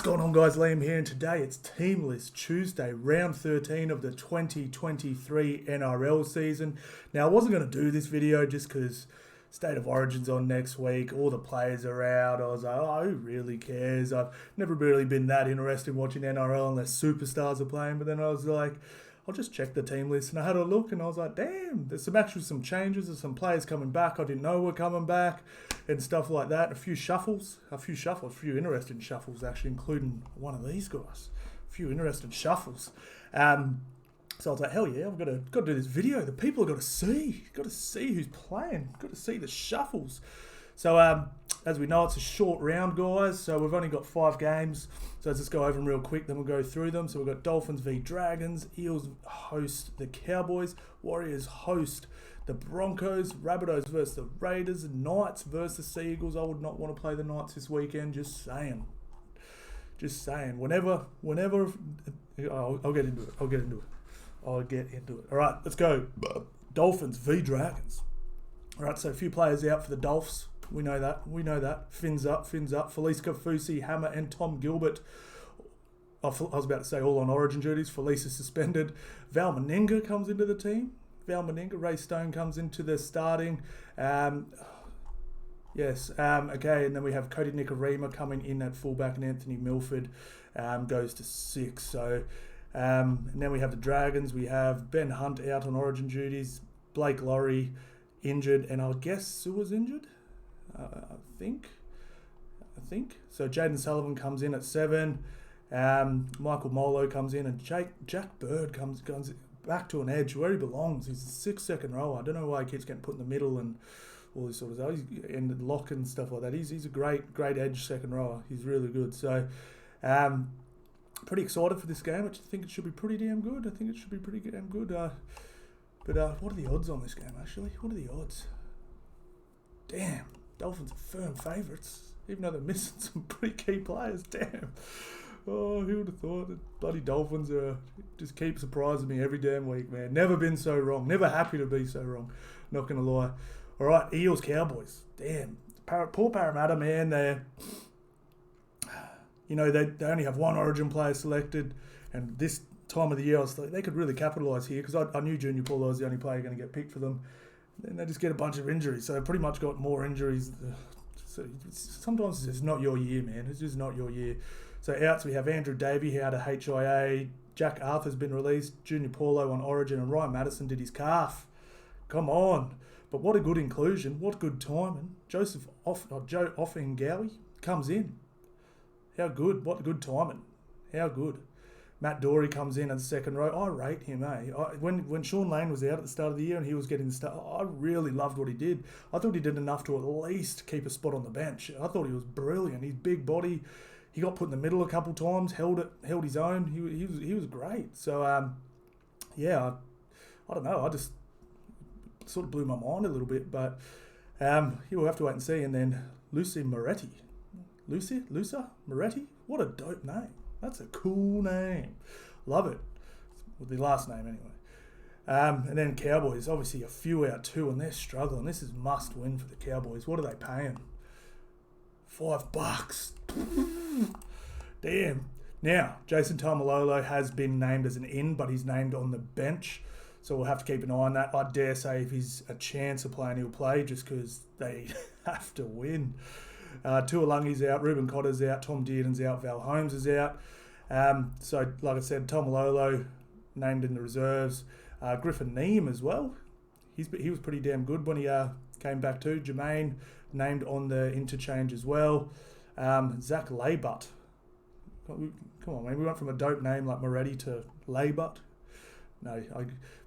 What's going on, guys? Liam here, and today it's Team List Tuesday, round 13 of the 2023 NRL season. Now, I wasn't going to do this video just because State of Origin's on next week, all the players are out. I was like, oh, who really cares? I've never really been that interested in watching NRL unless superstars are playing, but then I was like, I'll just check the team list, and I had a look, and I was like, damn, there's some changes, there's some players coming back I didn't know were coming back, and stuff like that. A few interesting shuffles, actually, including one of these guys. A few interesting shuffles. So I was like, hell yeah, I've got to do this video. The people have got to see who's playing, got to see the shuffles. So as we know, it's a short round, guys, so we've only got 5 games. So let's just go over them real quick, then we'll go through them. So we've got Dolphins v Dragons, Eels host the Cowboys, Warriors host the Broncos, Rabbitohs versus the Raiders, Knights versus the Sea Eagles. I would not want to play the Knights this weekend, just saying. Whenever, I'll get into it. All right, let's go. Dolphins v Dragons. All right, so a few players out for the Dolphs. We know that. Fins up. Felice Kafusi, Hammer, and Tom Gilbert. I was about to say all on Origin duties. Felice is suspended. Val Meninga comes into the team. Ray Stone comes into the starting. Okay, and then we have Cody Nikorima coming in at fullback, and Anthony Milford goes to 6. So, and then we have the Dragons. We have Ben Hunt out on Origin duties. Blake Laurie injured, and I guess Sua's injured. I think. So Jaden Sullivan comes in at 7. Michael Molo comes in, and Jack Bird comes back to an edge where he belongs. He's a 6-second rower. I don't know why he keeps getting put in the middle and all this sort of stuff. And the lock and stuff like that. He's a great edge second rower. He's really good. So pretty excited for this game. I think it should be pretty damn good. But what are the odds on this game, actually? What are the odds? Damn. Dolphins are firm favourites, even though they're missing some pretty key players. Damn. Oh, who would have thought that bloody Dolphins just keep surprising me every damn week, man. Never been so wrong. Never happy to be so wrong. Not going to lie. All right, Eels, Cowboys. Damn. Poor Parramatta, man. They only have one Origin player selected, and this time of the year, I was like, they could really capitalise here, because I knew Junior Paulo was the only player going to get picked for them. And they just get a bunch of injuries. So they pretty much got more injuries. So sometimes it's just not your year, man. It's just not your year. So outs, we have Andrew Davey out of HIA. Jack Arthur's been released. Junior Paulo on Origin. And Ryan Madison did his calf. Come on. But what a good inclusion. What good timing. Joe Offengawi comes in. How good. What good timing. How good. Matt Dory comes in at the second row. I rate him, When Sean Lane was out at the start of the year and he was getting the start, I really loved what he did. I thought he did enough to at least keep a spot on the bench. I thought he was brilliant. His big body, he got put in the middle a couple times, held his own. He was great. So, I don't know. I just sort of blew my mind a little bit. But we'll have to wait and see. And then Luca Moretti. What a dope name. That's a cool name. Love it. With the last name, anyway. And then Cowboys, obviously a few out too, and they're struggling. This is must win for the Cowboys. What are they paying? $5. Damn. Now, Jason Taumalolo has been named as an in, but he's named on the bench. So we'll have to keep an eye on that. I dare say if he's a chance of playing, he'll play just because they have to win. Tuolungi's out, Ruben Cotter's out, Tom Dearden's out, Val Holmes is out. So, like I said, Taumalolo named in the reserves. Griffin Neem as well. He was pretty damn good when he came back too. Jermaine named on the interchange as well. Zach Laybutt. Come on, man. We went from a dope name like Moretti to Laybutt. No,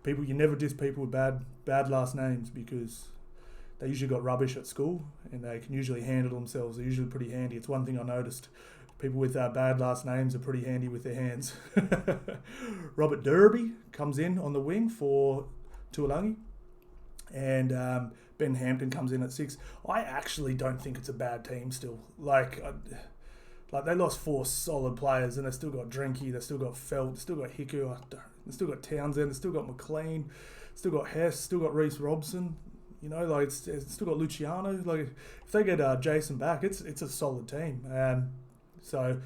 you never diss people with bad last names, because they usually got rubbish at school and they can usually handle themselves. They're usually pretty handy. It's one thing I noticed. People with bad last names are pretty handy with their hands. Robert Derby comes in on the wing for Tuolungi. And Ben Hampton comes in at 6. I actually don't think it's a bad team still. Like they lost 4 solid players, and they've still got Drinky, they've still got Felt, they've still got Hiku, they've still got Townsend, they've still got McLean, still got Hess, still got Reece Robson. It's still got Luciano. Like, if they get Jason back, it's a solid team. So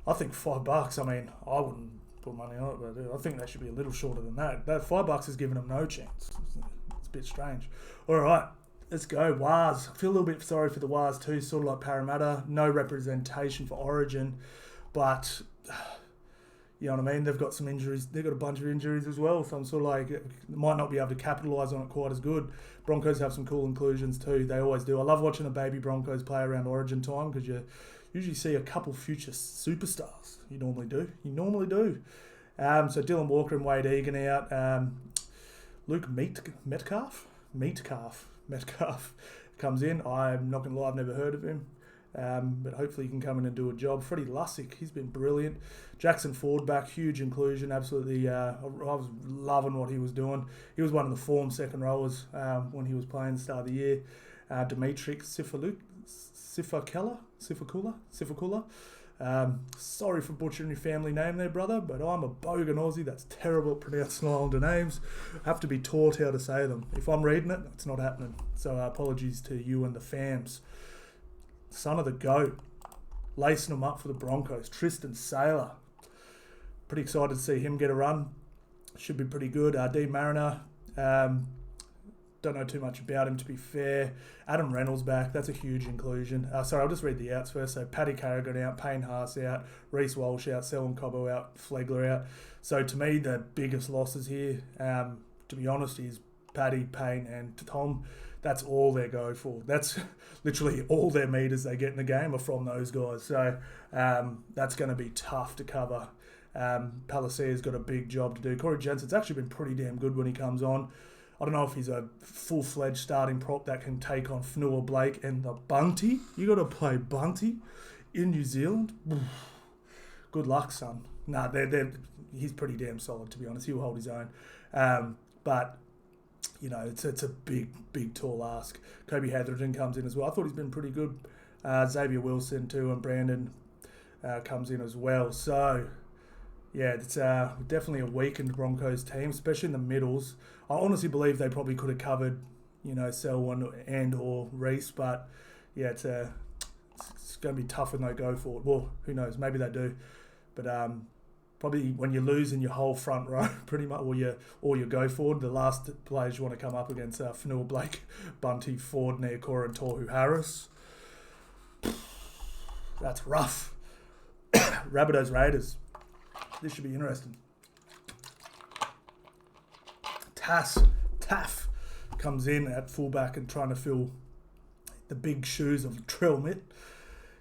I think $5. I mean, I wouldn't put money on it, but I think they should be a little shorter than that. That $5 is giving them no chance. It's a bit strange. All right, let's go. Wars. I feel a little bit sorry for the Wars too, sort of like Parramatta. No representation for Origin, but you know what I mean? They've got some injuries. They've got a bunch of injuries as well, so I'm sort of like, might not be able to capitalise on it quite as good. Broncos have some cool inclusions too. They always do. I love watching the baby Broncos play around Origin time because you usually see a couple future superstars. You normally do. So Dylan Walker and Wade Egan out. Luke Metcalf comes in. I'm not going to lie, I've never heard of him. But hopefully he can come in and do a job. Freddie Lussick, he's been brilliant. Jackson Ford back, huge inclusion, absolutely. I was loving what he was doing. He was one of the form second rowers when he was playing at the start of the year. Dimitri Sifakula. Sorry for butchering your family name there, brother, but I'm a bogan Aussie that's terrible at pronouncing Islander names. I have to be taught how to say them. If I'm reading it, it's not happening. So apologies to you and the fams. Son of the GOAT, lacing them up for the Broncos, Tristan Saylor. Pretty excited to see him get a run. Should be pretty good. Dean Mariner, don't know too much about him, to be fair. Adam Reynolds back, that's a huge inclusion. Sorry, I'll just read the outs first. So Paddy Carrigan out, Payne Haas out, Reece Walsh out, Selwyn Cobbo out, Flegler out. So to me, the biggest losses here, to be honest, is Paddy, Payne and Tom. That's all they go for. That's literally all their meters they get in the game are from those guys. So that's going to be tough to cover. Palacia's got a big job to do. Corey Jensen's actually been pretty damn good when he comes on. I don't know if he's a full-fledged starting prop that can take on Fnua Blake and the Bunty. You got to play Bunty in New Zealand. Good luck, son. Nah, he's pretty damn solid, to be honest. He'll hold his own. But you know, it's a big, tall ask. Kobe Hetherington comes in as well. I thought he's been pretty good. Xavier Wilson too, and Brandon comes in as well. So, yeah, it's definitely a weakened Broncos team, especially in the middles. I honestly believe they probably could have covered, you know, Selwyn and or Reece, but yeah, it's going to be tough when they go for it. Well, who knows? Maybe they do, but probably when you're losing your whole front row, pretty much, or you go forward, the last players you want to come up against are Fnua Blake, Bunty, Ford, Neokora, and Tohu Harris. That's rough. Rabbitohs Raiders. This should be interesting. Taff comes in at fullback and trying to fill the big shoes of Trell Mitt.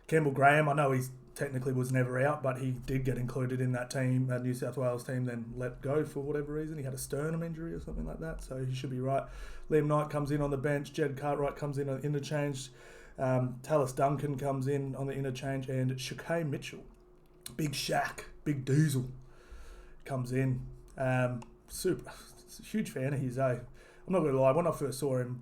Campbell Graham, I know he's technically was never out, but he did get included in that team, that New South Wales team, then let go for whatever reason. He had a sternum injury or something like that, so he should be right. Liam Knight comes in on the bench. Jed Cartwright comes in on the interchange. Tallis Duncan comes in on the interchange, and Shaquay Mitchell, Big Shaq, Big Diesel, comes in. Super huge fan of his, eh? I'm not going to lie, when I first saw him,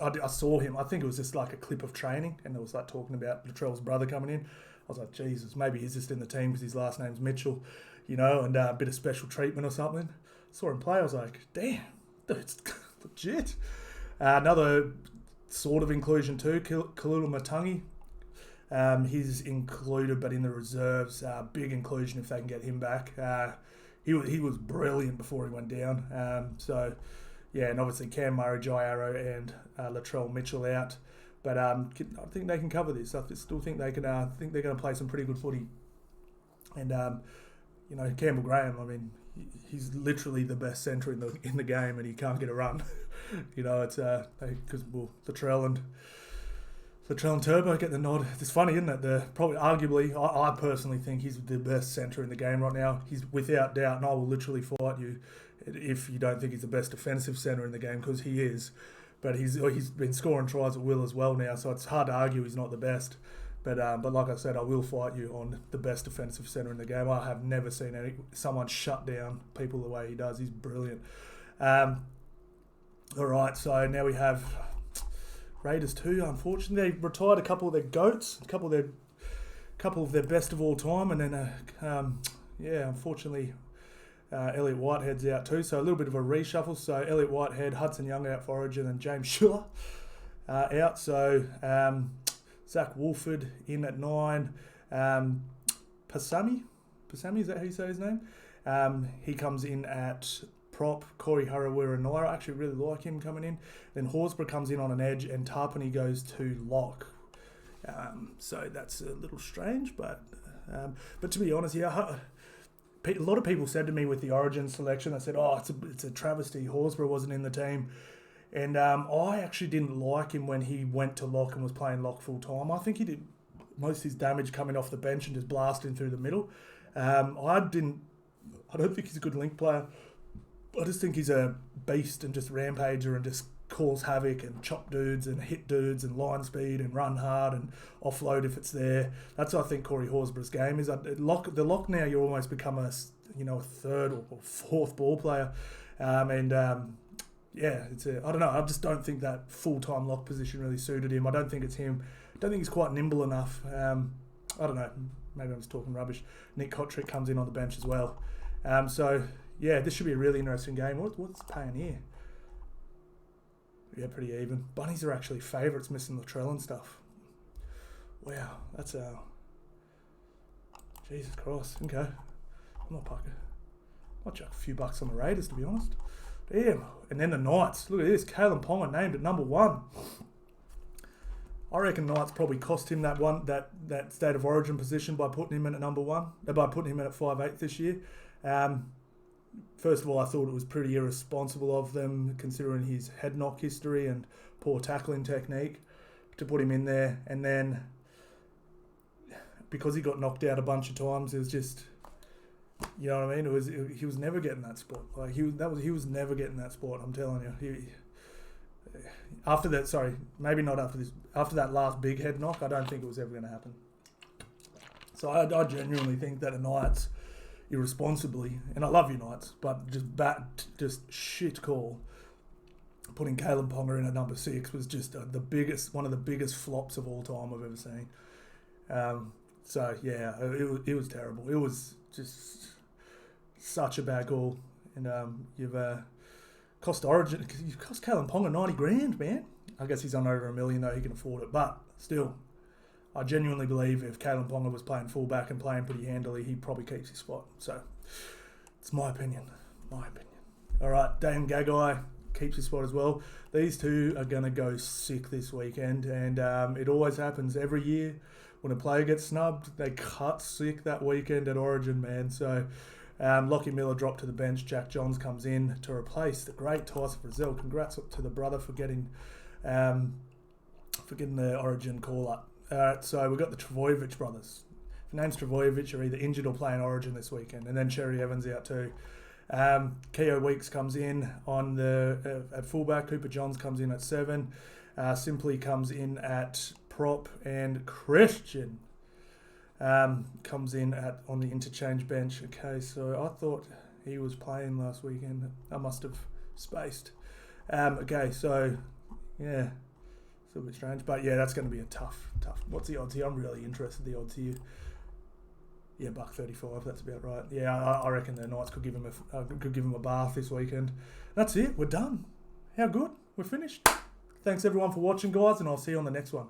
I saw him, I think it was just like a clip of training, and it was like talking about Latrell's brother coming in. I was like, Jesus, maybe he's just in the team because his last name's Mitchell, you know, and a bit of special treatment or something. Saw him play, I was like, damn, it's legit. Another sort of inclusion too, Kalula Matangi. He's included, but in the reserves. Big inclusion if they can get him back. He was brilliant before he went down. So, yeah, and obviously Cam Murray, Jai Arrow, and Latrell Mitchell out. But I think they can cover this. I still think they can. I think they're going to play some pretty good footy. And you know, Campbell Graham. I mean, he's literally the best centre in the game, and he can't get a run. You know, it's because Latrell and Turbo get the nod. It's funny, isn't it? Probably, arguably, I personally think he's the best centre in the game right now. He's without doubt, and I will literally fight you if you don't think he's the best defensive centre in the game, because he is. But he's been scoring tries at will as well now, so it's hard to argue he's not the best. But like I said, I will fight you on the best defensive centre in the game. I have never seen someone shut down people the way he does. He's brilliant. All right, so now we have Raiders too. Unfortunately, they retired a couple of their goats, a couple of their best of all time, and then unfortunately, Elliot Whitehead's out too. So a little bit of a reshuffle. So Elliot Whitehead, Hudson Young out for Origin, and James Schiller out. So Zach Wolford in at 9. Pasami, is that how you say his name? He comes in at prop. Corey Harawira-Naira, I actually really like him coming in. Then Horsburgh comes in on an edge, and Tarpany goes to lock. So that's a little strange, but to be honest, yeah, a lot of people said to me with the Origin selection, they said, "Oh, it's a travesty. Horsburgh wasn't in the team," and I actually didn't like him when he went to lock and was playing lock full time. I think he did most of his damage coming off the bench and just blasting through the middle. I don't think he's a good link player. I just think he's a beast and just rampager and just cause havoc and chop dudes and hit dudes and line speed and run hard and offload if it's there. That's what I think Corey Horsburgh's game is. The lock now, you almost become a third or fourth ball player, yeah, I don't know. I just don't think that full-time lock position really suited him. I don't think it's him. I don't think he's quite nimble enough. I don't know. Maybe I'm just talking rubbish. Nick Kotrick comes in on the bench as well. So yeah, this should be a really interesting game. What's the paying here? Yeah, pretty even. Bunnies are actually favourites, missing Latrell and stuff. Wow, that's Jesus Christ. Okay, I'm not pucker. I'll chuck a few bucks on the Raiders, to be honest. Damn. And then the Knights. Look at this. Kalen Ponga named at number 1. I reckon Knights probably cost him that state of origin position by putting him in at number 1. By putting him in at 5'8" this year. First of all, I thought it was pretty irresponsible of them, considering his head knock history and poor tackling technique, to put him in there. And then, because he got knocked out a bunch of times, it was just, you know what I mean? He was never getting that spot. Like he was never getting that spot. I'm telling you. After that last big head knock, I don't think it was ever going to happen. So I genuinely think that the Knights, irresponsibly, and I love you Knights, but just shit call. Putting Kalen Ponga in at number 6 was just one of the biggest flops of all time I've ever seen. So yeah, it was terrible. It was just such a bad call, and you've cost Origin. You've cost Kalen Ponga $90,000, man. I guess he's on over $1 million though. He can afford it, but still, I genuinely believe if Kalen Ponga was playing fullback and playing pretty handily, he probably keeps his spot. So it's my opinion. All right, Dane Gagai keeps his spot as well. These two are going to go sick this weekend, and it always happens every year. When a player gets snubbed, they cut sick that weekend at Origin, man. So Lockie Miller dropped to the bench. Jack Johns comes in to replace the great Tyson Frizzell. Congrats to the brother for getting the Origin call up. Alright, so we've got the Travojevic brothers. If your name's Travojevic, you're either injured or playing Origin this weekend. And then Cherry Evans out too. Keogh Weeks comes in on at fullback. Cooper Johns comes in at 7. Simply comes in at prop, and Christian comes in on the interchange bench. Okay, so I thought he was playing last weekend. I must have spaced. Okay, so yeah, it's a little bit strange, but yeah, that's going to be a tough. What's the odds here? I'm really interested in the odds here. Yeah, $1.35. That's about right. Yeah, I reckon the Knights could give him a bath this weekend. That's it. We're done. How good? We're finished. Thanks everyone for watching, guys, and I'll see you on the next one.